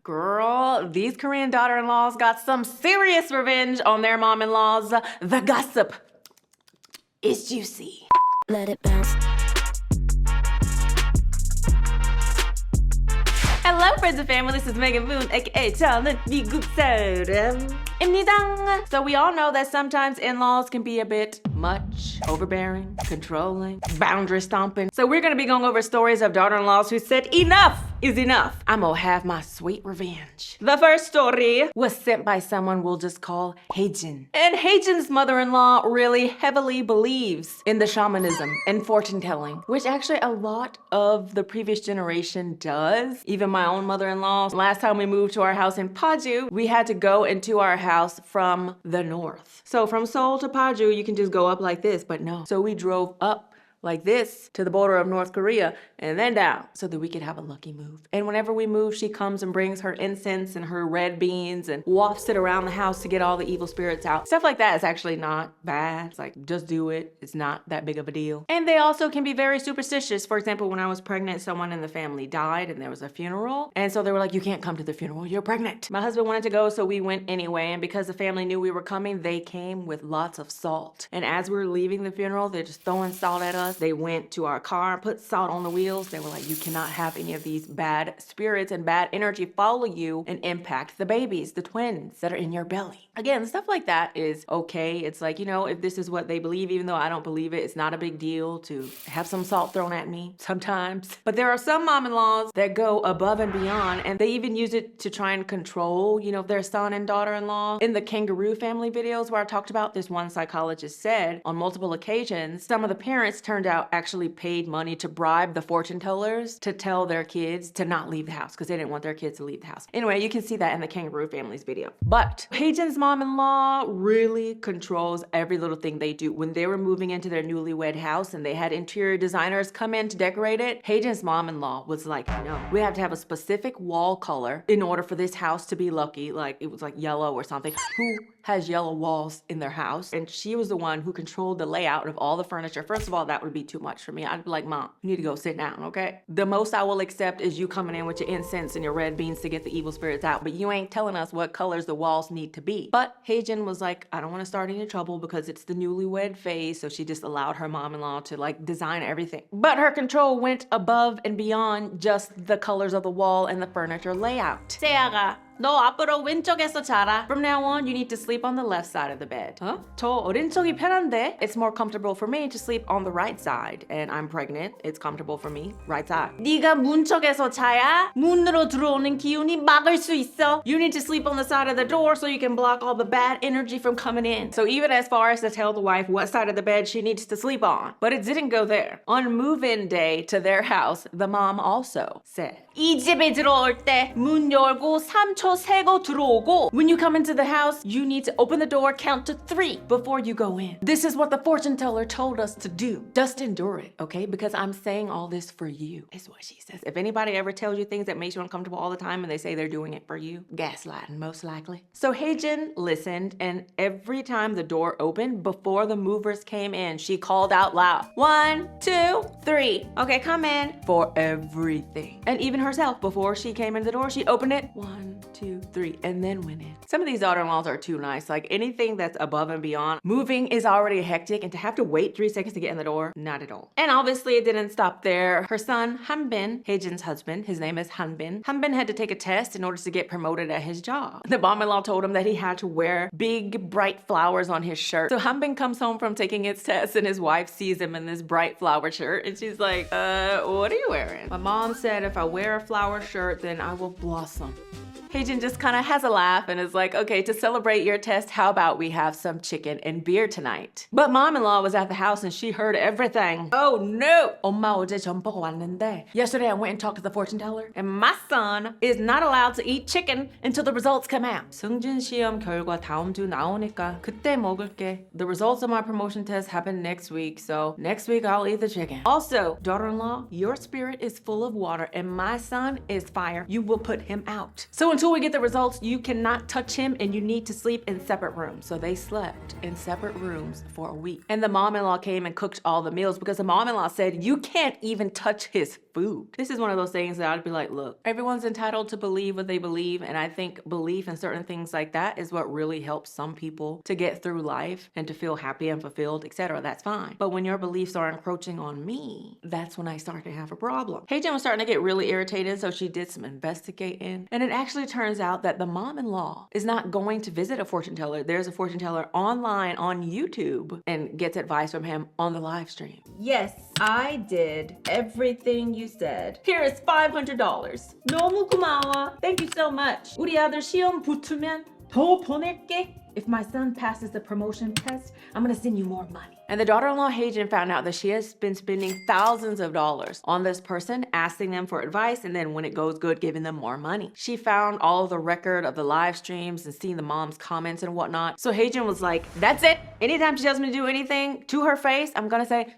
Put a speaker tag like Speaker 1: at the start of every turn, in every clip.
Speaker 1: Girl, these Korean daughter-in-laws got some serious revenge on their mom-in-laws. The gossip is juicy.
Speaker 2: Let it bounce.
Speaker 1: Hello, friends and family. This is Megan Moon, aka Charlotte 입니다. So we all know that sometimes in-laws can be a bit much, overbearing, controlling, boundary stomping. So we're gonna be going over stories of daughter-in-laws who said enough is enough. I'm gonna have my sweet revenge. The first story was sent by someone we'll just call Haejin. And Haejin's mother-in-law really heavily believes in the shamanism and fortune telling, which actually a lot of the previous generation does. Even my own mother-in-law, last time we moved to our house in Paju, we had to go into our house from the north. So from Seoul to Paju, you can just go up like this, but no. So we drove up like this to the border of North Korea and then down so that we could have a lucky move. And whenever we move, she comes and brings her incense and her red beans and wafts it around the house to get all the evil spirits out. Stuff like that is actually not bad. It's like, just do it. It's not that big of a deal. And they also can be very superstitious. For example, when I was pregnant, someone in the family died and there was a funeral. And so they were like, you can't come to the funeral, you're pregnant. My husband wanted to go, so we went anyway. And because the family knew we were coming, they came with lots of salt. And as we were leaving the funeral, they're just throwing salt at us. They went to our car, put salt on the wheels. They were like, you cannot have any of these bad spirits and bad energy follow you and impact the babies, the twins that are in your belly. Again, stuff like that is okay. It's like, you know, if this is what they believe, even though I don't believe it, it's not a big deal to have some salt thrown at me sometimes. But there are some mom-in-laws that go above and beyond, and they even use it to try and control, you know, their son and daughter-in-law. In the kangaroo family videos where I talked about this, one psychologist said on multiple occasions, some of the parents turned out actually paid money to bribe the fortune tellers to tell their kids to not leave the house because they didn't want their kids to leave the house. Anyway, you can see that in the kangaroo family's video. But Haejin's mom-in-law really controls every little thing they do. When they were moving into their newlywed house and they had interior designers come in to decorate it, Haejin's mom-in-law was like, no, we have to have a specific wall color in order for this house to be lucky. Like it was like yellow or something. Who has yellow walls in their house? And she was the one who controlled the layout of all the furniture. First of all, that would be too much for me. I'd be like, Mom, you need to go sit down, okay? The most I will accept is you coming in with your incense and your red beans to get the evil spirits out, but you ain't telling us what colors the walls need to be. But Haejin was like, I don't want to start any trouble because it's the newlywed phase, so she just allowed her mom-in-law to like design everything. But her control went above and beyond just the colors of the wall and the furniture layout. 세아가 너 앞으로 왼쪽에서 자라. From now on, you need to sleep on the left side of the bed. Huh? 저 오른쪽이 편한데? It's more comfortable for me to sleep on the right side. And I'm pregnant. It's comfortable for me. Right side. 네가 문 쪽에서 자야 문으로 들어오는 기운이 막을 수 있어. You need to sleep on the side of the door so you can block all the bad energy from coming in. So even as far as to tell the wife what side of the bed she needs to sleep on. But it didn't go there. On move-in day to their house, the mom also said, 이 집에 들어올 때 문 열고 3초 세고 들어오고. When you come into the house, you need to open the door, count to 3 before you go in. This is what the fortune teller told us to do. Just endure it, okay? Because I'm saying all this for you, is what she says. If anybody ever tells you things that makes you uncomfortable all the time and they say they're doing it for you, gaslighting most likely. So Haejin listened, and every time the door opened, before the movers came in, she called out loud, 1, 2, 3. Okay, come in. For everything. And even herself, before she came in the door, she opened it, 1, 2, 3, and then went in. Some of these daughter-in-laws are too nice. Like anything that's above and beyond. Moving is already hectic, and to have to wait 3 seconds to get in the door, not at all. And obviously it didn't stop there. Her son, Hanbin, Haejin's husband, his name is Hanbin. Hanbin had to take a test in order to get promoted at his job. The mom-in-law told him that he had to wear big, bright flowers on his shirt. So Hanbin comes home from taking his test, and his wife sees him in this bright flower shirt, and she's like, what are you wearing? My mom said if I wear a flower shirt, then I will blossom. Haejin just kind of has a laugh and is like, okay, to celebrate your test, how about we have some chicken and beer tonight? But mom-in-law was at the house and she heard everything. Oh no! 엄마 어제 전 보고 왔는데 yesterday I went and talked to the fortune teller and my son is not allowed to eat chicken until the results come out. 승진 시험 결과 다음 주 나오니까 그때 먹을게. The results of my promotion test happen next week, so next week I'll eat the chicken. Also, daughter-in-law, your spirit is full of water and my son is fire. You will put him out. So until we get the results, you cannot touch him and you need to sleep in separate rooms. So they slept in separate rooms for a week. And the mom-in-law came and cooked all the meals because the mom-in-law said, you can't even touch his food. This is one of those things that I'd be like, look, everyone's entitled to believe what they believe. And I think belief in certain things like that is what really helps some people to get through life and to feel happy and fulfilled, etc. That's fine. But when your beliefs are encroaching on me, that's when I start to have a problem. Haejin was starting to get really irritated, so she did some investigating. And it actually turns out that the mom-in-law is not going to visit a fortune teller. There's a fortune teller online on YouTube and gets advice from him on the live stream. Yes, I did everything you said. Here is $500. 너무 고마워. Thank you so much. 우리 아들 시험 붙으면 더 보낼게. If my son passes the promotion test, I'm gonna send you more money. And the daughter-in-law Haejin found out that she has been spending thousands of dollars on this person, asking them for advice, and then when it goes good, giving them more money. She found all of the record of the live streams and seen the mom's comments and whatnot. So Haejin was like, that's it. Anytime she tells me to do anything to her face, I'm gonna say,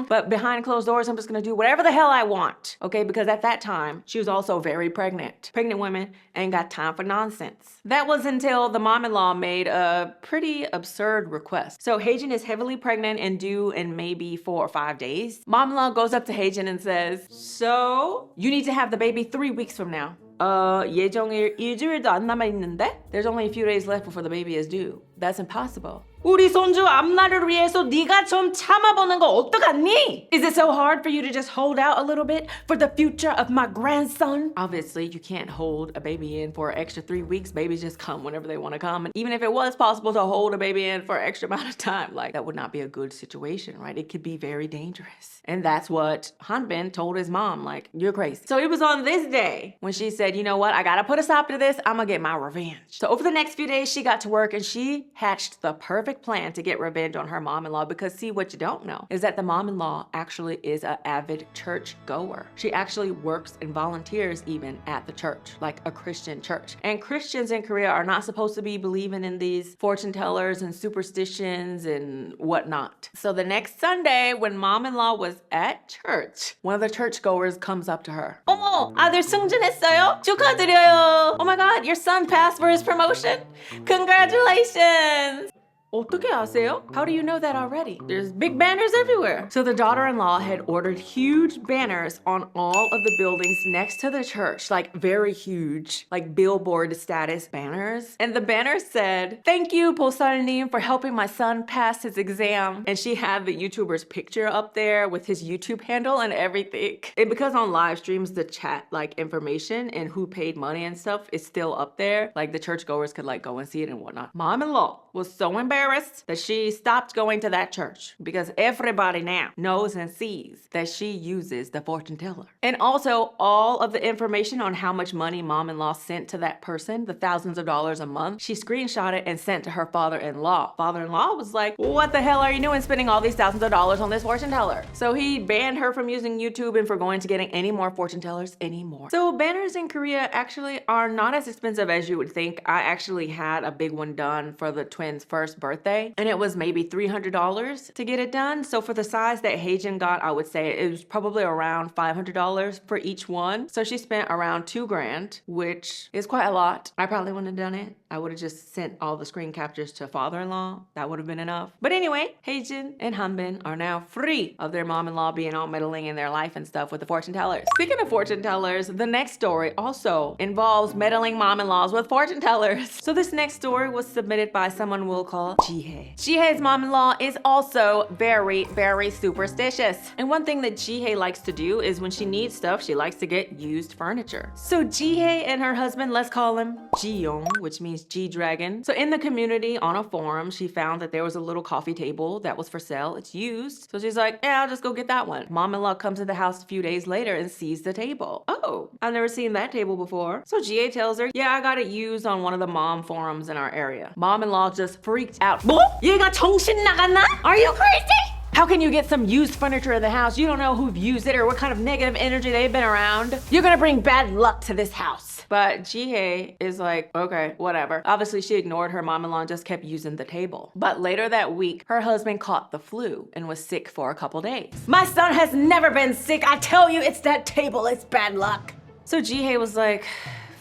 Speaker 1: But behind closed doors, I'm just gonna do whatever the hell I want. Okay, because at that time, she was also very pregnant. Pregnant women ain't got time for nonsense. That was until the mom-in-law made a pretty absurd request. So Haejin is heavily pregnant and due in maybe 4 or 5 days. Mom-in-law goes up to Haejin and says, so you need to have the baby 3 weeks from now. 예정일 일주일도 안 남아있는데? There's only a few days left before the baby is due. That's impossible. 우리 손주 앞날을 위해서 네가 좀 참아보는 거 어떡하니? Is it so hard for you to just hold out a little bit for the future of my grandson? Obviously, you can't hold a baby in for an extra 3 weeks. Babies just come whenever they want to come. And even if it was possible to hold a baby in for an extra amount of time, like that would not be a good situation, right? It could be very dangerous. And that's what Hanbin told his mom, like, you're crazy. So it was on this day when she said, you know what? I gotta put a stop to this. I'm gonna get my revenge. So over the next few days, she got to work and she hatched the perfect plan to get revenge on her mom-in-law, because see, what you don't know is that the mom-in-law actually is an avid church goer. She actually works and volunteers even at the church, like a Christian church. And Christians in Korea are not supposed to be believing in these fortune tellers and superstitions and whatnot. So the next Sunday when mom-in-law was at church, one of the church goers comes up to her. 어머, 아들 승진했어요? 축하드려요. Oh my God, your son passed for his promotion? Congratulations. 어떻게 아세요? How do you know that already? There's big banners everywhere. So the daughter-in-law had ordered huge banners on all of the buildings next to the church, like very huge, like billboard status banners. And the banner said, thank you, 보살님, for helping my son pass his exam. And she had the YouTuber's picture up there with his YouTube handle and everything. And because on live streams, the chat like information and who paid money and stuff is still up there, like the churchgoers could like go and see it and whatnot. Mom-in-law was so embarrassed that she stopped going to that church because everybody now knows and sees that she uses the fortune teller. And also all of the information on how much money mom-in-law sent to that person, the thousands of dollars a month, she screenshotted and sent to her father-in-law. Father-in-law was like, what the hell are you doing spending all these thousands of dollars on this fortune teller? So he banned her from using YouTube and for going to getting any more fortune tellers anymore. So banners in Korea actually are not as expensive as you would think. I actually had a big one done for the twins' first birthday, and it was maybe $300 to get it done. So for the size that Haejin got, I would say it was probably around $500 for each one. So she spent around $2,000, which is quite a lot. I probably wouldn't have done it. I would have just sent all the screen captures to father-in-law. That would have been enough. But anyway, Haejin and Hanbin are now free of their mom-in-law being all meddling in their life and stuff with the fortune tellers. Speaking of fortune tellers, the next story also involves meddling mom-in-laws with fortune tellers. So this next story was submitted by someone we'll call Jihye. Jihye's mom-in-law is also very, very superstitious. And one thing that Jihye likes to do is when she needs stuff, she likes to get used furniture. So Jihye and her husband, let's call him Ji-young, which means G-Dragon. So in the community on a forum, she found that there was a little coffee table that was for sale. It's used. So she's like, yeah, I'll just go get that one. Mom-in-law comes to the house a few days later and sees the table. Oh, I've never seen that table before. So Jihye tells her, yeah, I got it used on one of the mom forums in our area. Mom-in-law just freaked out. 뭐? 얘가 정신 나갔나? Are you crazy? How can you get some used furniture in the house? You don't know who've used it or what kind of negative energy they've been around. You're gonna bring bad luck to this house. But Jihye is like, okay, whatever. Obviously, she ignored her mom-in-law and just kept using the table. But later that week, her husband caught the flu and was sick for a couple days. My son has never been sick. I tell you, it's that table. It's bad luck. So Jihye was like,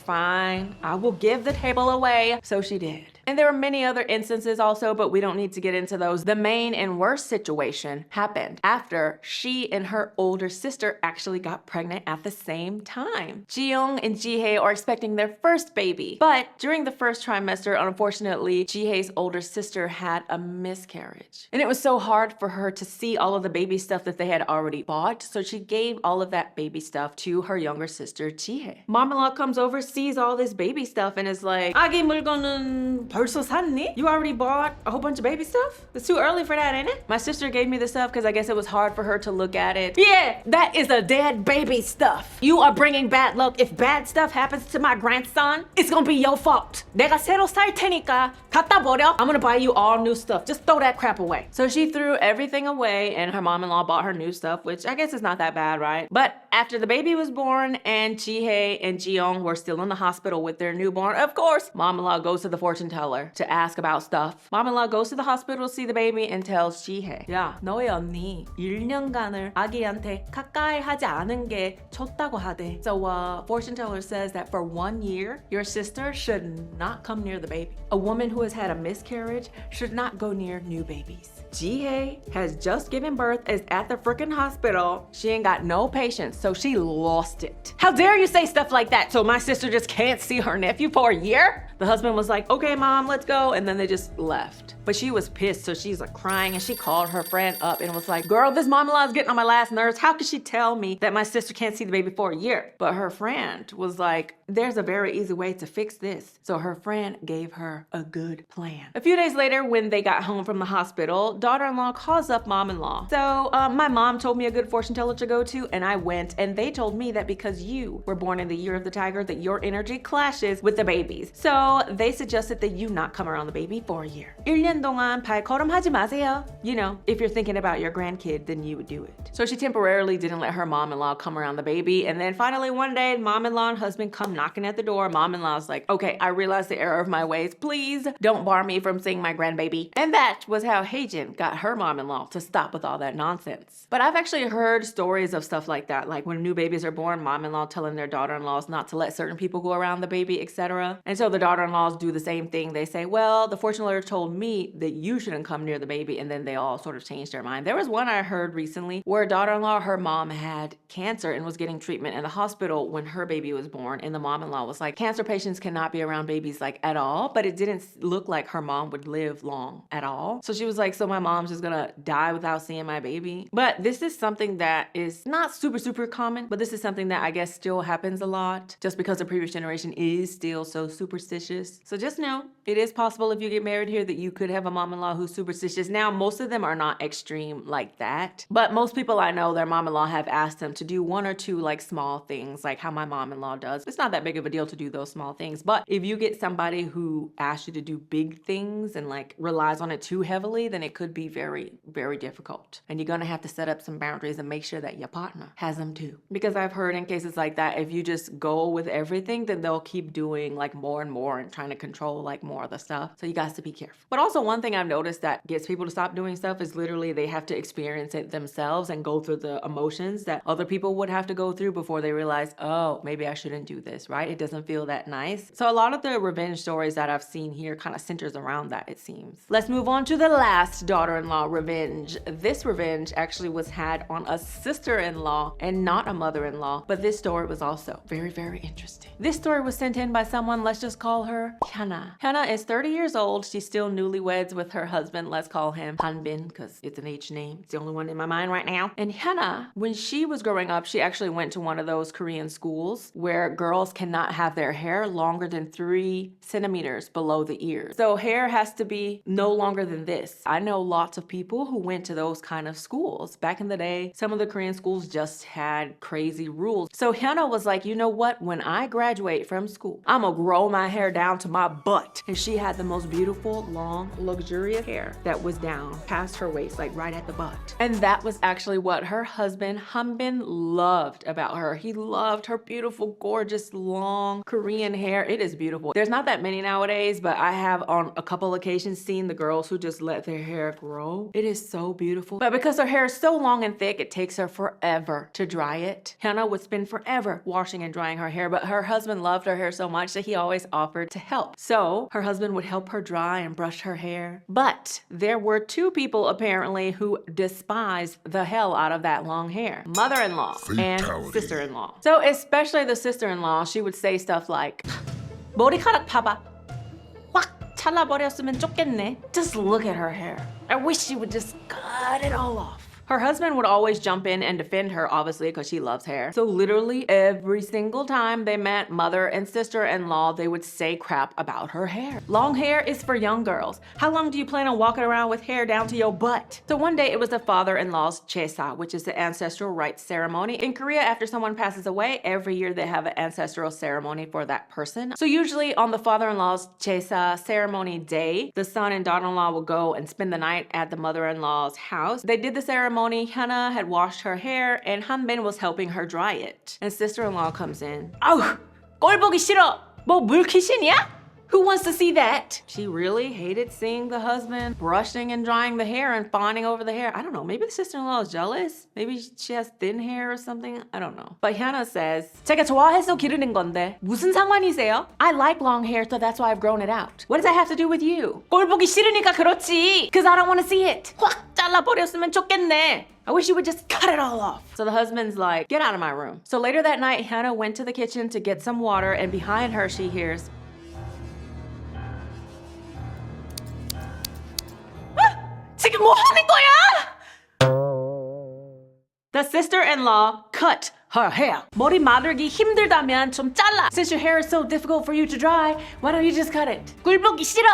Speaker 1: fine, I will give the table away. So she did. And there were many other instances also, but we don't need to get into those. The main and worst situation happened after she and her older sister actually got pregnant at the same time. Ji-young and Ji-hae are expecting their first baby, but during the first trimester, unfortunately, Ji-hae's older sister had a miscarriage. And it was so hard for her to see all of the baby stuff that they had already bought, so she gave all of that baby stuff to her younger sister, Ji-hae. Mom-in-law comes over, sees all this baby stuff, and is like, 아기 물건은 벌써 샀니? You already bought a whole bunch of baby stuff? It's too early for that, ain't it? My sister gave me the stuff because I guess it was hard for her to look at it. Yeah, that is a dead baby stuff. You are bringing bad luck. If bad stuff happens to my grandson, it's gonna be your fault. 내가 새로 살 테니까 갖다 버려. I'm gonna buy you all new stuff. Just throw that crap away. So she threw everything away and her mom-in-law bought her new stuff, which I guess is not that bad, right? But after the baby was born and Ji-hae and Ji-young were still in the hospital with their newborn, of course, mom-in-law goes to the fortune teller to ask about stuff. Mom-in-law goes to the hospital to see the baby and tells Ji-hae, 야, 너의 언니 1년간을 아기한테 가까이 하지 않은 게 좋다고 하대. So fortune teller says that for 1 year, your sister should not come near the baby. A woman who has had a miscarriage should not go near new babies. Ji-hae has just given birth, is at the freaking hospital. She ain't got no patience, so she lost it. How dare you say stuff like that? So my sister just can't see her nephew for a year? The husband was like, okay, mom, let's go. And then they just left. But she was pissed, so she's like crying and she called her friend up and was like, girl, this mom-in-law is getting on my last nerves. How could she tell me that my sister can't see the baby for a year? But her friend was like, there's a very easy way to fix this. So her friend gave her a good plan. A few days later, when they got home from the hospital, daughter-in-law calls up mom-in-law. So my mom told me a good fortune teller to go to, and I went, and they told me that because you were born in the year of the tiger, that your energy clashes with the baby's. So they suggested that you not come around the baby for a year. 1년 동안 발걸음하지 마세요. You know, if you're thinking about your grandkid, then you would do it. So she temporarily didn't let her mom-in-law come around the baby, and then finally one day, mom-in-law and husband come knocking at the door. Mom-in-law's like, okay, I realize the error of my ways. Please don't bar me from seeing my grandbaby. And that was how Haejin got her mom-in-law to stop with all that nonsense. But I've actually heard stories of stuff like that, like when new babies are born, mom-in-law telling their daughter-in-laws not to let certain people go around the baby, etc. And so the daughter-in-laws do the same thing. They say, well, the fortune teller told me that you shouldn't come near the baby, and then they all sort of changed their mind. There was one I heard recently where a daughter-in-law, her mom had cancer and was getting treatment in the hospital when her baby was born, and the mom-in-law was like, cancer patients cannot be around babies like at all, but it didn't look like her mom would live long at all. So she was like, so my mom's just gonna die without seeing my baby. But this is something that is not super common, but this is something that I guess still happens a lot just because the previous generation is still so superstitious. So just know, it is possible if you get married here that you could have a mom-in-law who's superstitious. Now, most of them are not extreme like that, but most people I know, their mom-in-law have asked them to do one or two like small things, like how my mom-in-law does. It's not that big of a deal to do those small things, but if you get somebody who asks you to do big things and like relies on it too heavily, then it could be very difficult. And you're gonna have to set up some boundaries and make sure that your partner has them too. Because I've heard in cases like that, if you just go with everything, then they'll keep doing like more and more and trying to control like more of the stuff. So you guys to be careful. But also one thing I've noticed that gets people to stop doing stuff is literally they have to experience it themselves and go through the emotions that other people would have to go through before they realize, oh, maybe I shouldn't do this, right? It doesn't feel that nice. So a lot of the revenge stories that I've seen here kind of centers around that, it seems. Let's move on to the last daughter-in-law revenge. This revenge actually was had on a sister-in-law and not a mother-in-law, but this story was also very interesting. This story was sent in by someone, let's just call her Hyuna. Hyuna is 30 years old. She's still newlyweds with her husband. Let's call him Hanbin because it's an H name. It's the only one in my mind right now. And Hyuna, when she was growing up, she actually went to one of those Korean schools where girls cannot have their hair longer than 3 centimeters below the ears. So hair has to be no longer than this. I know lots of people who went to those kind of schools. Back in the day, some of the Korean schools just had crazy rules. So Hyuna was like, you know what? When I graduate from school, I'm gonna grow my hair down to my butt. And she had the most beautiful long luxurious hair that was down past her waist, like right at the butt. And that was actually what her husband, Hanbin, loved about her. He loved her beautiful, gorgeous, long Korean hair. It is beautiful. There's not that many nowadays, but I have on a couple occasions seen the girls who just let their hair grow. It is so beautiful. But because her hair is so long and thick, it takes her forever to dry it. Hyuna would spend forever washing and drying her hair, but her husband loved her hair so much that he always offered to help. So her husband would help her dry and brush her hair. But there were two people apparently who despised the hell out of that long hair. Mother-in-law and sister-in-law. So especially the sister-in-law, she would say stuff like, 머리카락 봐봐. 확 잘라버렸으면 좋겠네. Just look at her hair. I wish she would just cut it all off. Her husband would always jump in and defend her, obviously, because she loves hair. So literally every single time they met mother and sister-in-law, they would say crap about her hair. Long hair is for young girls. How long do you plan on walking around with hair down to your butt? So one day it was the father-in-law's 제사, which is the ancestral rites ceremony. In Korea, after someone passes away, every year they have an ancestral ceremony for that person. So usually on the father-in-law's 제사 ceremony day, the son and daughter-in-law will go and spend the night at the mother-in-law's house. They did the ceremony. Hyuna had washed her hair and Hanbin was helping her dry it. And sister-in-law comes in. 아우, 꼴 보기 싫어. 뭐 물귀신이야? Who wants to see that? She really hated seeing the husband brushing and drying the hair and fawning over the hair. I don't know, maybe the sister-in-law is jealous? Maybe she has thin hair or something? I don't know. But Hyuna says, 제가 좋아해서 기르는 건데 무슨 상관이세요? I like long hair, so that's why I've grown it out. What does that have to do with you? 꼴 보기 싫으니까 그렇지. Because I don't want to see it. 확 잘라버렸으면 좋겠네. I wish you would just cut it all off. So the husband's like, get out of my room. So later that night, Hyuna went to the kitchen to get some water, and behind her she hears, 지금 뭐 하는 거야? The sister-in-law cut her hair. 머리 마르기 힘들다면 좀 잘라. Since your hair is so difficult for you to dry, why don't you just cut it? 꼴 보기 싫어.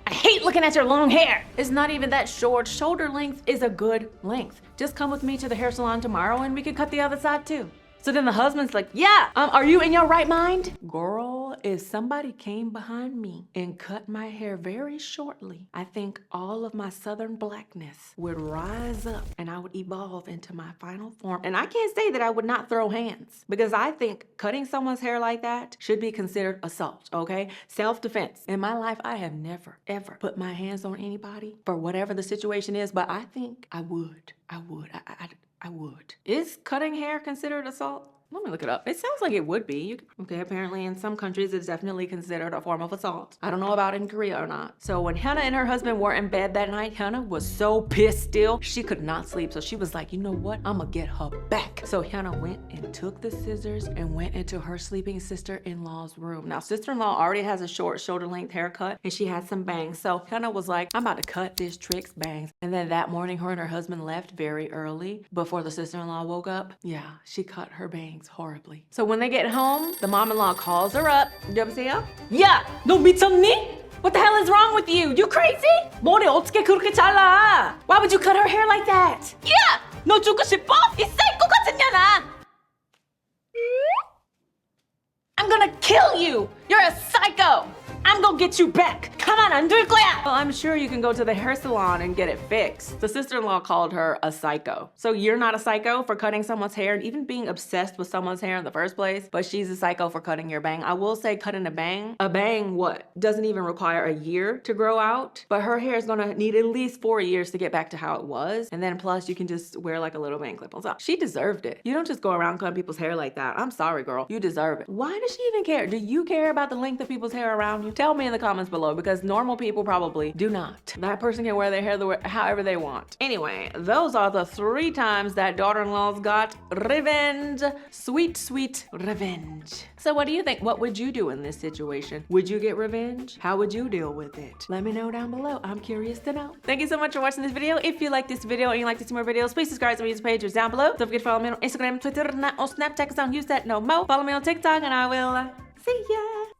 Speaker 1: I hate looking at your long hair. It's not even that short. Shoulder length is a good length. Just come with me to the hair salon tomorrow and we can cut the other side too. So then the husband's like, yeah, are you in your right mind? Girl, if somebody came behind me and cut my hair very shortly, I think all of my southern blackness would rise up and I would evolve into my final form. And I can't say that I would not throw hands because I think cutting someone's hair like that should be considered assault, okay? Self-defense. In my life, I have never, ever put my hands on anybody for whatever the situation is, but I think I would. I would. Is cutting hair considered assault? Let me look it up. It sounds like it would be. Okay, apparently in some countries it's definitely considered a form of assault. I don't know about in Korea or not. So when Hyuna and her husband were in bed that night, Hyuna was so pissed still, she could not sleep. So she was like, you know what? I'm gonna get her back. So Hyuna went and took the scissors and went into her sleeping sister-in-law's room. Now, sister-in-law already has a short shoulder-length haircut and she had some bangs. So Hyuna was like, I'm about to cut this trick's bangs. And then that morning, her and her husband left very early before the sister-in-law woke up. Yeah, she cut her bangs horribly. So when they get home, the mom-in-law calls her up. 여보세요? 야, 너 미쳤니? What the hell is wrong with you? You crazy? 머리 어떻게 그렇게 잘라? Why would you cut her hair like that? 야, 너 죽고 싶어? 이 사이코 같은 년아! I'm gonna kill you! You're a psycho! I'm gonna get you back! 가만 안 둘 거야! Well, I'm sure you can go to the hair salon and get it fixed. The sister-in-law called her a psycho. So you're not a psycho for cutting someone's hair and even being obsessed with someone's hair in the first place, but she's a psycho for cutting your bang. I will say cutting a bang what? Doesn't even require a year to grow out, but her hair is gonna need at least 4 years to get back to how it was. And then plus you can just wear like a little bang clip on top. She deserved it. You don't just go around cutting people's hair like that. I'm sorry, girl. You deserve it. Why does she even care? Do you care about the length of people's hair around you? Tell me in the comments below because normal people probably do not. That person can wear their hair however they want. Anyway, those are the 3 times that daughter-in-laws got revenge. Sweet, sweet revenge. So what do you think? What would you do in this situation? Would you get revenge? How would you deal with it? Let me know down below. I'm curious to know. Thank you so much for watching this video. If you like this video and you'd like to see more videos, please subscribe to my YouTube page down below. Don't forget to follow me on Instagram, Twitter, or Snapchat because I don't use that no more. Follow me on TikTok and I will see ya.